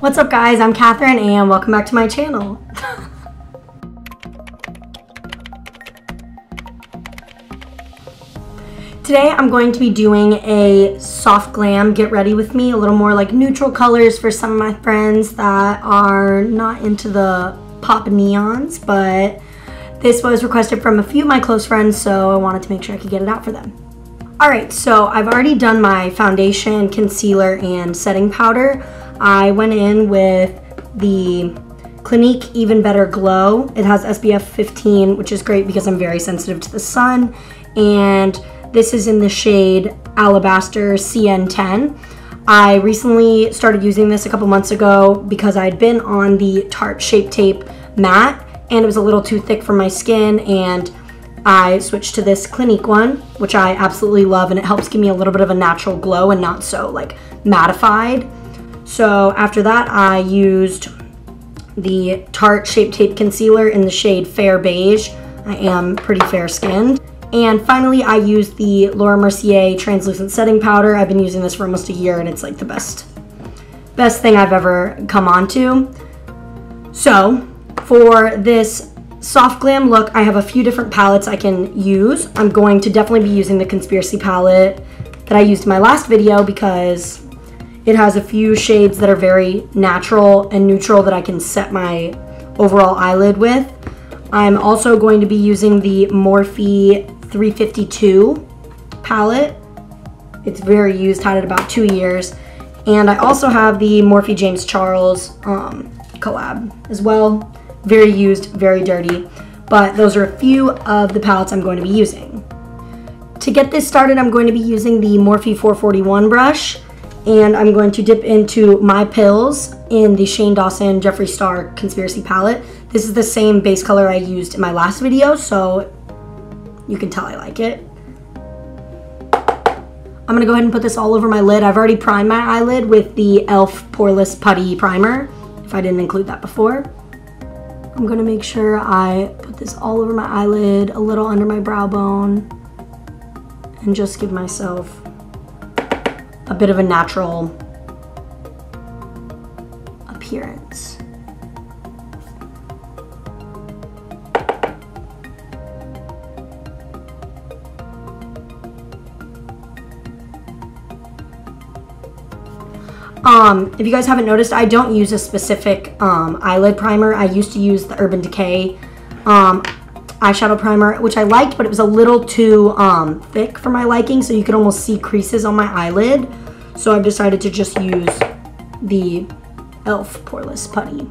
What's up guys, I'm Catherine and welcome back to my channel. Today I'm going to be doing a soft glam get ready with me, a little more like neutral colors for some of my friends that are not into the pop neons, but this was requested from a few of my close friends, so I wanted to make sure I could get it out for them. Alright, so I've already done my foundation, concealer, and setting powder. I went in with the Clinique Even Better Glow. It has SPF 15, which is great because I'm very sensitive to the sun. And this is in the shade Alabaster CN10. I recently started using this a couple months ago because I'd been on the Tarte Shape Tape matte and it was a little too thick for my skin, and I switched to this Clinique one, which I absolutely love, and it helps give me a little bit of a natural glow and not so like mattified. So after that, I used the Tarte Shape Tape Concealer in the shade Fair Beige. I am pretty fair skinned. And finally, I used the Laura Mercier Translucent Setting Powder. I've been using this for almost a year and it's like the best thing I've ever come onto. So for this soft glam look, I have a few different palettes I can use. I'm going to definitely be using the Conspiracy palette that I used in my last video because it has a few shades that are very natural and neutral that I can set my overall eyelid with. I'm also going to be using the Morphe 352 palette. It's very used, had it about 2 years. And I also have the Morphe James Charles collab as well. Very used, very dirty. But those are a few of the palettes I'm going to be using. To get this started, I'm going to be using the Morphe 441 brush. And I'm going to dip into My Pills in the Shane Dawson Jeffree Star Conspiracy palette. This is the same base color I used in my last video, so you can tell I like it. I'm gonna go ahead and put this all over my lid. I've already primed my eyelid with the e.l.f. Poreless Putty Primer, if I didn't include that before. I'm gonna make sure I put this all over my eyelid, a little under my brow bone, and just give myself a bit of a natural appearance. If you guys haven't noticed, I don't use a specific eyelid primer. I used to use the Urban Decay eyeshadow primer, which I liked, but it was a little too thick for my liking, so you could almost see creases on my eyelid. So I've decided to just use the e.l.f. Poreless Putty.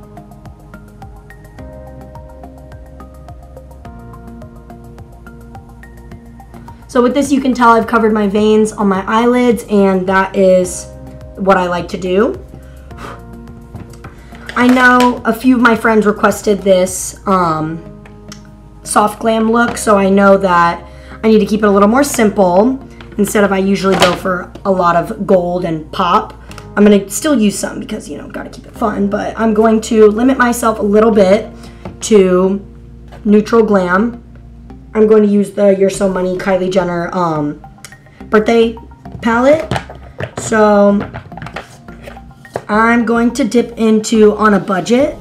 So with this, you can tell I've covered my veins on my eyelids, and that is what I like to do. I know a few of my friends requested this soft glam look, so I know that I need to keep it a little more simple. Instead of I usually go for a lot of gold and pop, I'm gonna still use some because, you know, gotta keep it fun, but I'm going to limit myself a little bit to neutral glam. I'm going to use the You're So Money Kylie Jenner birthday palette. So I'm going to dip into On a Budget,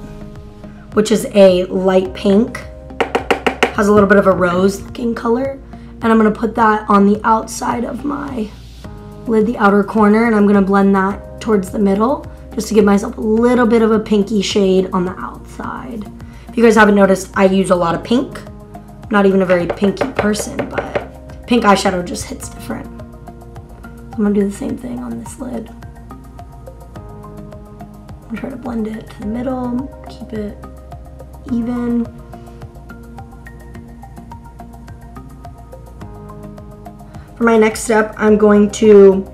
which is a light pink, has a little bit of a rose looking color, and I'm going to put that on the outside of my lid, the outer corner, and I'm going to blend that towards the middle just to give myself a little bit of a pinky shade on the outside. If you guys haven't noticed, I use a lot of pink. I'm not even a very pinky person, but pink eyeshadow just hits different. So I'm going to do the same thing on this lid. I'm gonna try to blend it to the middle, keep it even. For my next step, I'm going to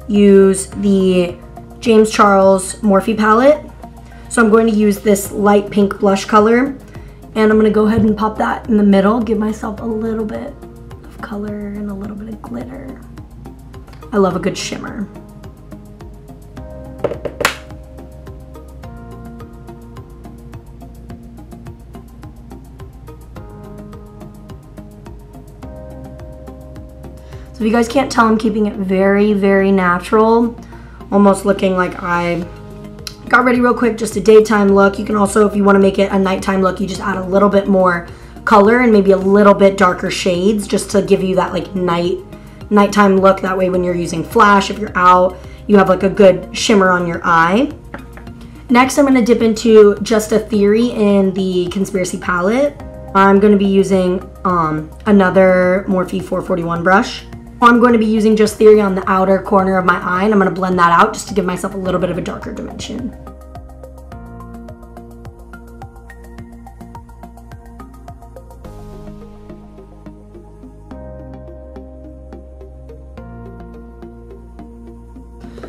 use the James Charles Morphe palette. So I'm going to use this light pink blush color, and I'm gonna go ahead and pop that in the middle, give myself a little bit of color and a little bit of glitter. I love a good shimmer. So if you guys can't tell, I'm keeping it very, very natural, almost looking like I got ready real quick, just a daytime look. You can also, if you want to make it a nighttime look, you just add a little bit more color and maybe a little bit darker shades just to give you that like nighttime look. That way when you're using flash, if you're out, you have like a good shimmer on your eye. Next, I'm going to dip into Just a Theory in the Conspiracy palette. I'm going to be using another Morphe 441 brush. I'm going to be using Just Theory on the outer corner of my eye, and I'm going to blend that out just to give myself a little bit of a darker dimension.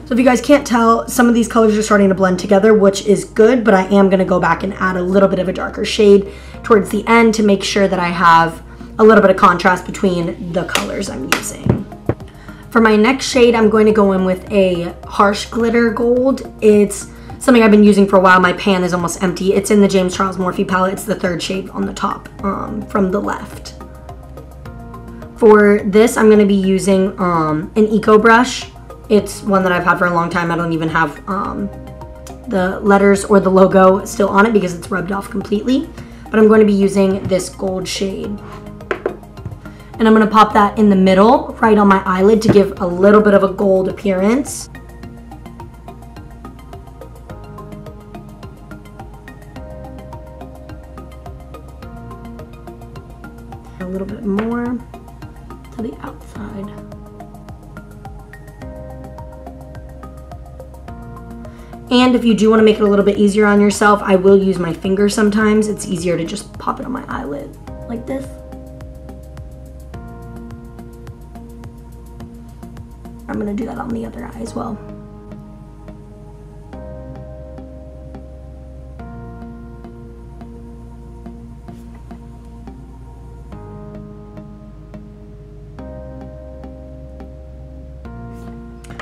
So if you guys can't tell, some of these colors are starting to blend together, which is good, but I am going to go back and add a little bit of a darker shade towards the end to make sure that I have a little bit of contrast between the colors I'm using. For my next shade, I'm going to go in with a harsh glitter gold. It's something I've been using for a while. My pan is almost empty. It's in the James Charles Morphe palette. It's the third shade on the top from the left. For this, I'm going to be using an Eco brush. It's one that I've had for a long time. I don't even have the letters or the logo still on it because it's rubbed off completely. But I'm going to be using this gold shade. And I'm going to pop that in the middle, right on my eyelid to give a little bit of a gold appearance. A little bit more to the outside. And if you do want to make it a little bit easier on yourself, I will use my finger sometimes. It's easier to just pop it on my eyelid like this. I'm going to do that on the other eye as well.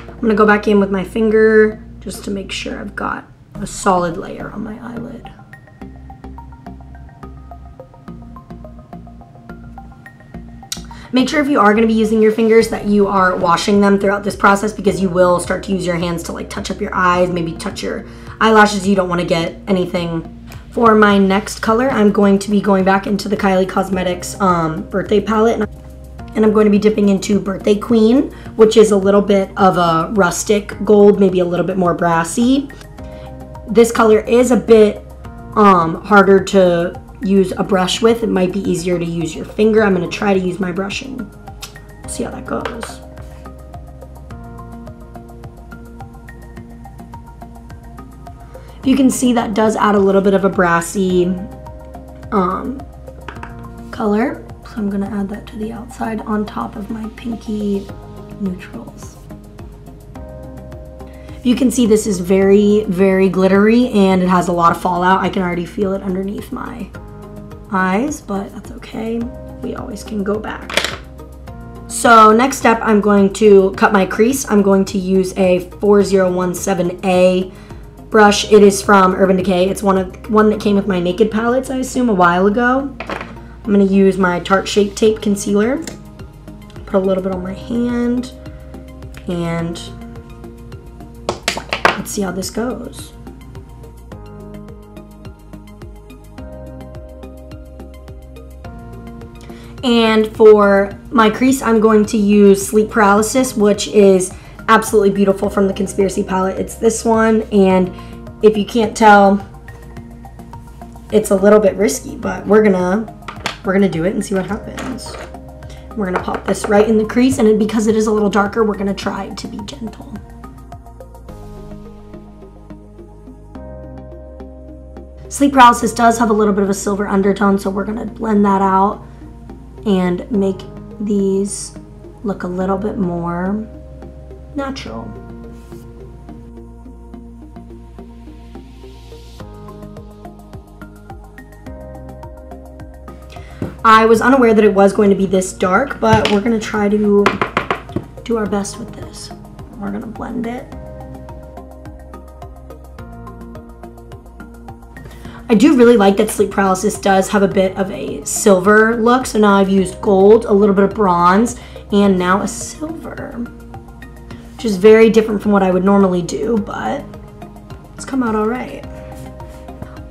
I'm going to go back in with my finger just to make sure I've got a solid layer on my eyelid. Make sure if you are going to be using your fingers that you are washing them throughout this process because you will start to use your hands to like touch up your eyes, maybe touch your eyelashes. You don't want to get anything. For my next color, I'm going to be going back into the Kylie Cosmetics birthday palette. And I'm going to be dipping into Birthday Queen, which is a little bit of a rustic gold, maybe a little bit more brassy. This color is a bit harder to use a brush with. It might be easier to use your finger. I'm going to try to use my brush and see how that goes. You can see that does add a little bit of a brassy color. So I'm gonna add that to the outside on top of my pinky neutrals. You can see this is very, very glittery and it has a lot of fallout. I can already feel it underneath my eyes, but that's okay. We always can go back. So next step, I'm going to cut my crease. I'm going to use a 4017A brush. It is from Urban Decay. It's one that came with my Naked palettes, I assume, a while ago. I'm going to use my Tarte Shape Tape Concealer, put a little bit on my hand, and let's see how this goes. And for my crease, I'm going to use Sleep Paralysis, which is absolutely beautiful from the Conspiracy palette. It's this one, and if you can't tell, it's a little bit risky, but we're gonna do it and see what happens. We're gonna pop this right in the crease, and because it is a little darker, we're gonna try to be gentle. Sleep Paralysis does have a little bit of a silver undertone, so we're gonna blend that out and make these look a little bit more natural. I was unaware that it was going to be this dark, but we're going to try to do our best with this. We're going to blend it. I do really like that Sleep Paralysis does have a bit of a silver look. So now I've used gold, a little bit of bronze, and now a silver, which is very different from what I would normally do, but it's come out all right.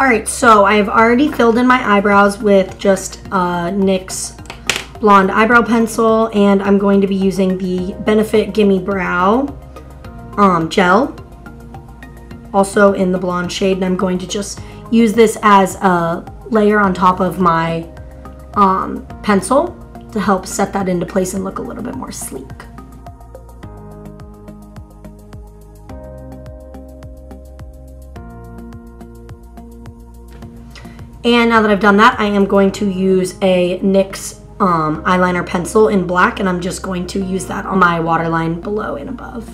All right, so I've already filled in my eyebrows with just NYX blonde eyebrow pencil, and I'm going to be using the Benefit Gimme Brow gel, also in the blonde shade, and I'm going to just use this as a layer on top of my pencil to help set that into place and look a little bit more sleek. And now that I've done that, I am going to use a NYX eyeliner pencil in black, and I'm just going to use that on my waterline below and above.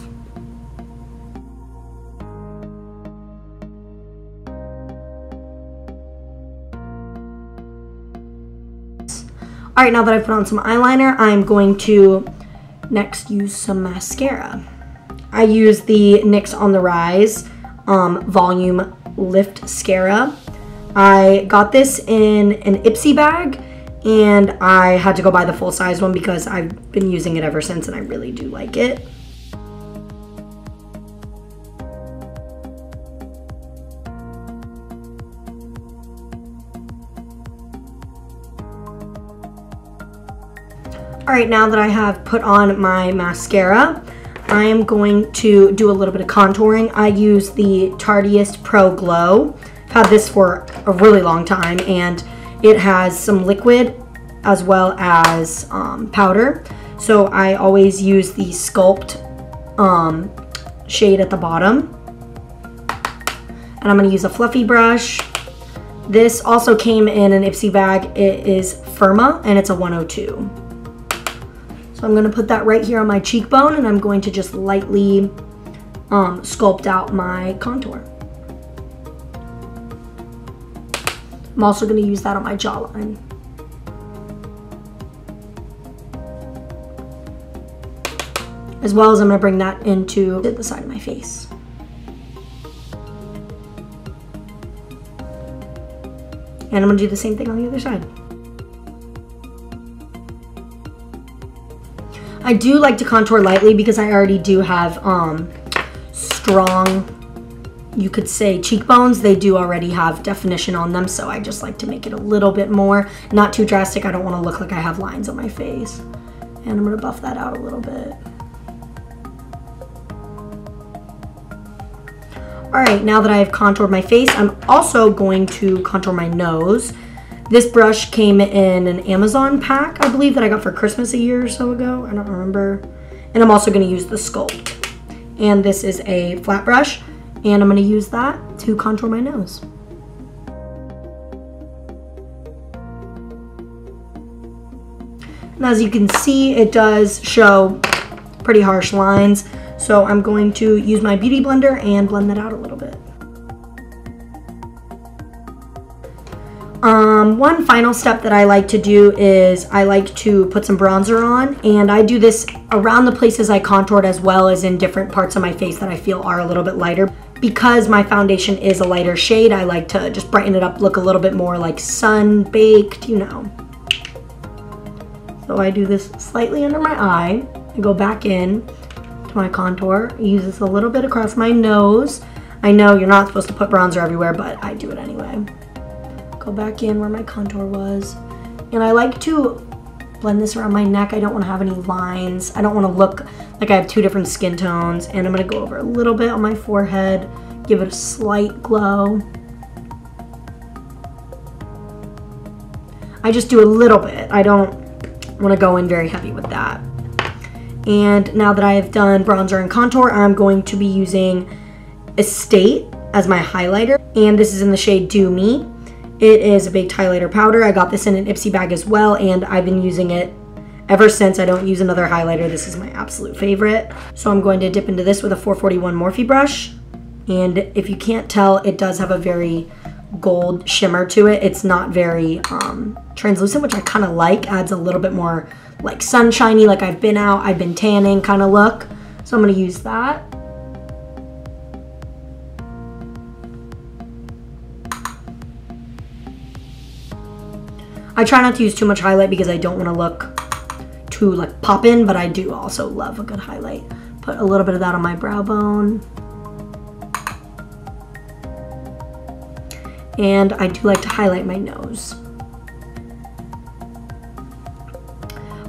All right, now that I've put on some eyeliner, I'm going to next use some mascara. I use the NYX On The Rise Volume Lift Mascara. I got this in an Ipsy bag, and I had to go buy the full-size one because I've been using it ever since, and I really do like it. All right, now that I have put on my mascara, I am going to do a little bit of contouring. I use the Tarteist Pro Glow. I've had this for a really long time, and it has some liquid as well as powder. So I always use the Sculpt shade at the bottom. And I'm gonna use a fluffy brush. This also came in an Ipsy bag. It is Firma, and it's a 102. So I'm gonna put that right here on my cheekbone, and I'm going to just lightly sculpt out my contour. I'm also gonna use that on my jawline. As well as I'm gonna bring that into the side of my face. And I'm gonna do the same thing on the other side. I do like to contour lightly because I already do have strong, you could say, cheekbones. They do already have definition on them, so I just like to make it a little bit more, not too drastic. I don't want to look like I have lines on my face. And I'm going to buff that out a little bit. All right, now that I have contoured my face, I'm also going to contour my nose. This brush came in an Amazon pack, I believe, that I got for Christmas a year or so ago. I don't remember. And I'm also going to use the Sculpt. And this is a flat brush, and I'm going to use that to contour my nose. And as you can see, it does show pretty harsh lines. So I'm going to use my Beauty Blender and blend that out a little bit. One final step that I like to do is I like to put some bronzer on, and I do this around the places I contoured as well as in different parts of my face that I feel are a little bit lighter. Because my foundation is a lighter shade, I like to just brighten it up, look a little bit more like sun-baked, you know. So I do this slightly under my eye. I go back in to my contour. I use this a little bit across my nose. I know you're not supposed to put bronzer everywhere, but I do it anyway. Go back in where my contour was. And I like to blend this around my neck. I don't want to have any lines. I don't want to look like I have two different skin tones. And I'm going to go over a little bit on my forehead, give it a slight glow. I just do a little bit. I don't want to go in very heavy with that. And now that I have done bronzer and contour, I'm going to be using Estate as my highlighter. And this is in the shade Do Me. It is a baked highlighter powder. I got this in an Ipsy bag as well, and I've been using it ever since. I don't use another highlighter. This is my absolute favorite. So I'm going to dip into this with a 441 Morphe brush. And if you can't tell, it does have a very gold shimmer to it. It's not very translucent, which I kind of like. Adds a little bit more like sunshiny, like I've been out, I've been tanning kind of look. So I'm going to use that. I try not to use too much highlight because I don't want to look too like pop-in, but I do also love a good highlight. Put a little bit of that on my brow bone. And I do like to highlight my nose.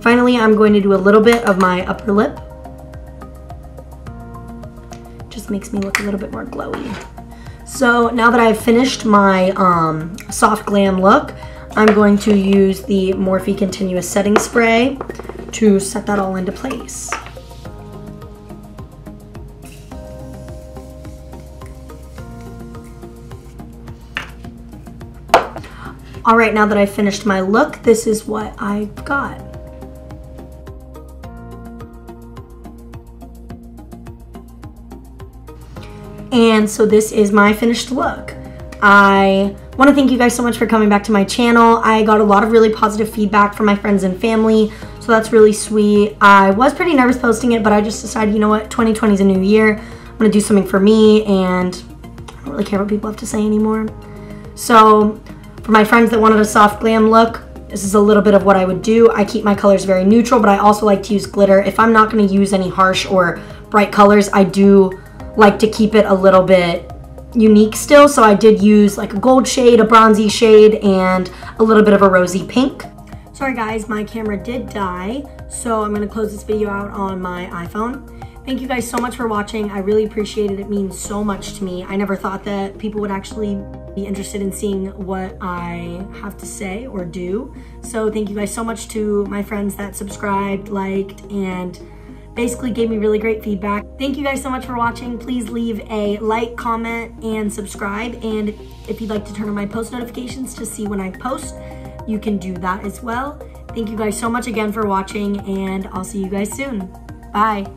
Finally, I'm going to do a little bit of my upper lip. Just makes me look a little bit more glowy. So now that I've finished my soft glam look, I'm going to use the Morphe Continuous Setting Spray to set that all into place. All right, now that I've finished my look, this is what I've got. And so this is my finished look. I want to thank you guys so much for coming back to my channel. I got a lot of really positive feedback from my friends and family, so that's really sweet. I was pretty nervous posting it, but I just decided, you know what, 2020 is a new year. I'm going to do something for me, and I don't really care what people have to say anymore. So for my friends that wanted a soft glam look, this is a little bit of what I would do. I keep my colors very neutral, but I also like to use glitter. If I'm not going to use any harsh or bright colors, I do like to keep it a little bit unique still. So I did use like a gold shade, a bronzy shade, and a little bit of a rosy pink. Sorry guys, my camera did die, so I'm going to close this video out on my iPhone. Thank you guys so much for watching. I really appreciate it. It means so much to me. I never thought that people would actually be interested in seeing what I have to say or do. So thank you guys so much to my friends that subscribed, liked, and basically gave me really great feedback. Thank you guys so much for watching. Please leave a like, comment, and subscribe. And if you'd like to turn on my post notifications to see when I post, you can do that as well. Thank you guys so much again for watching, and I'll see you guys soon. Bye.